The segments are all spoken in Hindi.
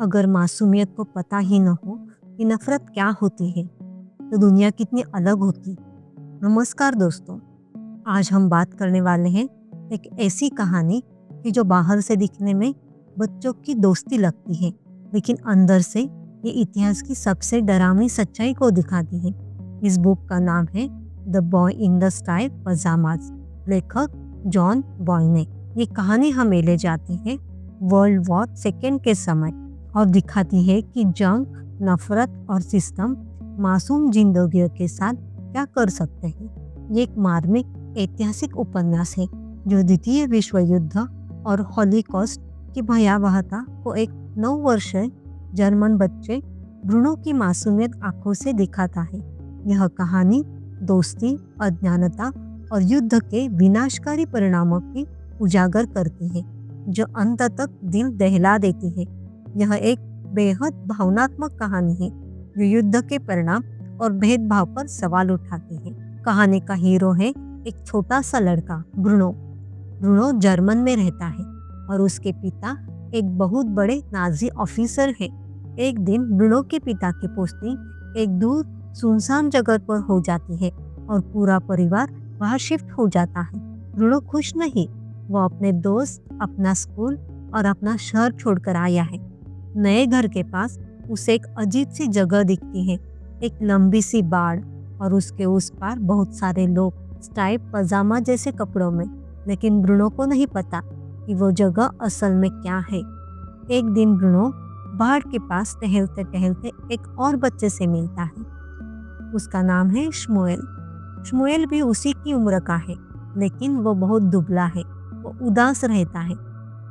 अगर मासूमियत को पता ही न हो कि नफरत क्या होती है तो दुनिया कितनी अलग होती। नमस्कार दोस्तों, आज हम बात करने वाले हैं एक ऐसी कहानी कि जो बाहर से दिखने में बच्चों की दोस्ती लगती है, लेकिन अंदर से ये इतिहास की सबसे डरावनी सच्चाई को दिखाती है। इस बुक का नाम है the boy in the style pyjamas. लेखक जॉन बॉयने। ये कहानी हमें ले जाती है वर्ल्ड वॉर सेकेंड के समय और दिखाती है कि जंग, नफरत और सिस्टम मासूम जिंदगियों के साथ क्या कर सकते हैं। ये एक मार्मिक ऐतिहासिक उपन्यास है जो द्वितीय विश्व युद्ध और हॉलोकॉस्ट की भयावहता को एक 9 वर्षीय जर्मन बच्चे ब्रूनो की मासूमियत आंखों से दिखाता है। यह कहानी दोस्ती, अज्ञानता और युद्ध के विनाशकारी परिणामों की उजागर करती है, जो अंत तक दिल दहला देती है। यह एक बेहद भावनात्मक कहानी है जो युद्ध के परिणाम और भेदभाव पर सवाल उठाती है। कहानी का हीरो है एक छोटा सा लड़का ब्रूनो। ब्रूनो जर्मन में रहता है और उसके पिता एक बहुत बड़े नाजी ऑफिसर है। एक दिन ब्रूनो के पिता की पोस्टिंग एक दूर सुनसान जगह पर हो जाती है और पूरा परिवार वहां शिफ्ट हो जाता है। ब्रूनो खुश नहीं। वो अपने दोस्त, अपना स्कूल और अपना शहर छोड़कर आया है। नए घर के पास उसे एक अजीब सी जगह दिखती है, एक लंबी सी बाड़ और उसके उस पार बहुत सारे लोग स्ट्राइप पजामा जैसे कपड़ों में। लेकिन ब्रूनो को नहीं पता कि वो जगह असल में क्या है। एक दिन ब्रूनो बाड़ के पास टहलते टहलते एक और बच्चे से मिलता है। उसका नाम है शमुएल। शमुएल भी उसी की उम्र का है, लेकिन वो बहुत दुबला है। वो उदास रहता है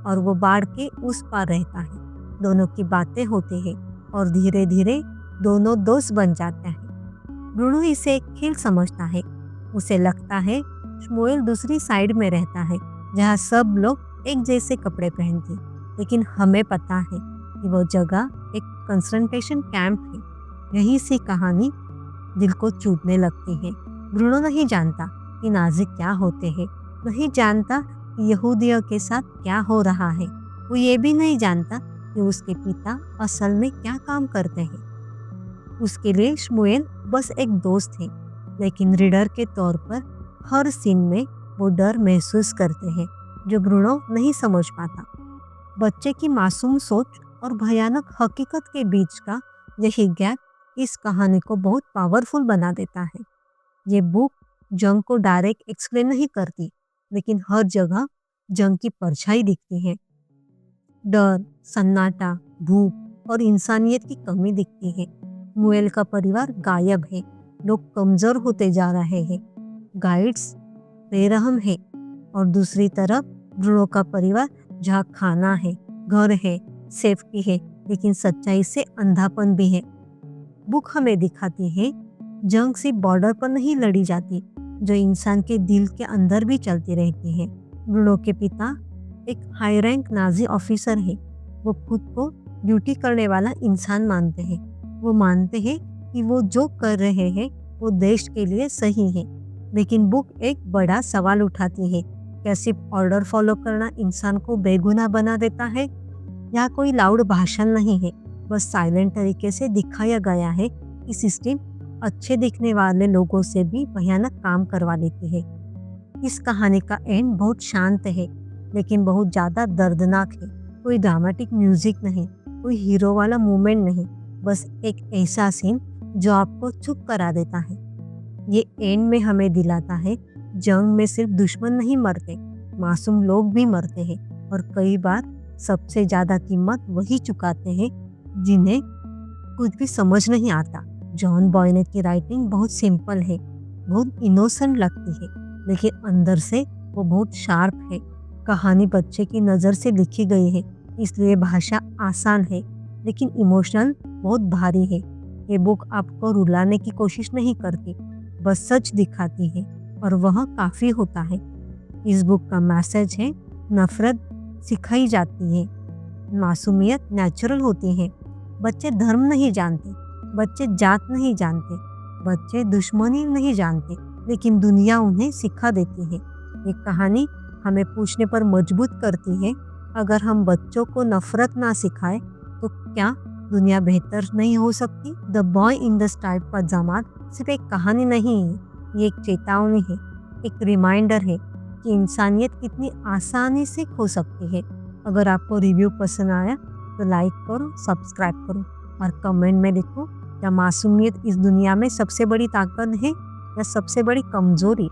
और वो बाड़ के उस पार रहता है। दोनों की बातें होती है और धीरे धीरे दोनों दोस्त बन जाते हैं। ब्रूनो इसे एक खेल समझता है। उसे लगता है शमुएल दूसरी साइड में रहता है जहाँ सब लोग एक जैसे कपड़े पहनते, लेकिन हमें पता है कि वो जगह एक कंसंट्रेशन कैंप है। यही सी कहानी दिल को चूटने लगती है। ब्रूनो नहीं जानता कि नाज़ी क्या होते हैं, नहीं जानता कि यहूदियों के साथ क्या हो रहा है। वो ये भी नहीं जानता कि उसके पिता असल में क्या काम करते हैं। उसके लिए शमुएल बस एक दोस्त है, लेकिन रीडर के तौर पर हर सीन में वो डर महसूस करते हैं जो ब्रूनो नहीं समझ पाता। बच्चे की मासूम सोच और भयानक हकीकत के बीच का यही गैप इस कहानी को बहुत पावरफुल बना देता है। ये बुक जंग को डायरेक्ट एक्सप्लेन नहीं करती, लेकिन हर जगह जंग की परछाई दिखती है। डर, सन्नाटा, भूख और इंसानियत की कमी दिखती है। मुएल का परिवार गायब है, लोग कमजोर होते जा रहे हैं, गाइड्स बेरहम है और दूसरी तरफ ब्रूनो का परिवार जहाँ खाना है, घर है, सेफ्टी है, लेकिन सच्चाई से अंधापन भी है। बुक हमें दिखाती है जंग सिर्फ बॉर्डर पर नहीं लड़ी जाती, जो इंसान के दिल के अंदर भी चलती रहती है। ब्रूनो के पिता एक हाई रैंक नाजी ऑफिसर है। वो खुद को ड्यूटी करने वाला इंसान मानते हैं। वो मानते हैं कि वो जो कर रहे हैं वो देश के लिए सही है। लेकिन बुक एक बड़ा सवाल उठाती है, क्या सिर्फ ऑर्डर फॉलो करना इंसान को बेगुनाह बना देता है? यहाँ कोई लाउड भाषण नहीं है, बस साइलेंट तरीके से दिखाया गया है कि सिस्टम अच्छे दिखने वाले लोगों से भी भयानक काम करवा लेती है। इस कहानी का एंड बहुत शांत है, लेकिन बहुत ज़्यादा दर्दनाक है। कोई ड्रामेटिक म्यूजिक नहीं, कोई हीरो वाला मूवमेंट नहीं, बस एक ऐसा सीन जो आपको चुप करा देता है। ये एंड में हमें दिलाता है जंग में सिर्फ दुश्मन नहीं मरते, मासूम लोग भी मरते हैं और कई बार सबसे ज़्यादा कीमत वही चुकाते हैं जिन्हें कुछ भी समझ नहीं आता। जॉन बॉयने की राइटिंग बहुत सिंपल है, बहुत इनोसेंट लगती है, लेकिन अंदर से वो बहुत शार्प है। कहानी बच्चे की नज़र से लिखी गई है, इसलिए भाषा आसान है, लेकिन इमोशनल बहुत भारी है। ये बुक आपको रुलाने की कोशिश नहीं करती, बस सच दिखाती है और वह काफ़ी होता है। इस बुक का मैसेज है, नफरत सिखाई जाती है, मासूमियत नेचुरल होती है। बच्चे धर्म नहीं जानते, बच्चे जात नहीं जानते, बच्चे दुश्मनी नहीं जानते, लेकिन दुनिया उन्हें सिखा देती है। ये कहानी हमें पूछने पर मजबूर करती है, अगर हम बच्चों को नफरत ना सिखाएं तो क्या दुनिया बेहतर नहीं हो सकती? The boy in the stripe pyjama सिर्फ एक कहानी नहीं है, ये एक चेतावनी है, एक रिमाइंडर है कि इंसानियत कितनी आसानी से खो सकती है। अगर आपको रिव्यू पसंद आया तो लाइक करो, सब्सक्राइब करो और कमेंट में लिखो, क्या मासूमियत इस दुनिया में सबसे बड़ी ताकत है या सबसे बड़ी कमजोरी?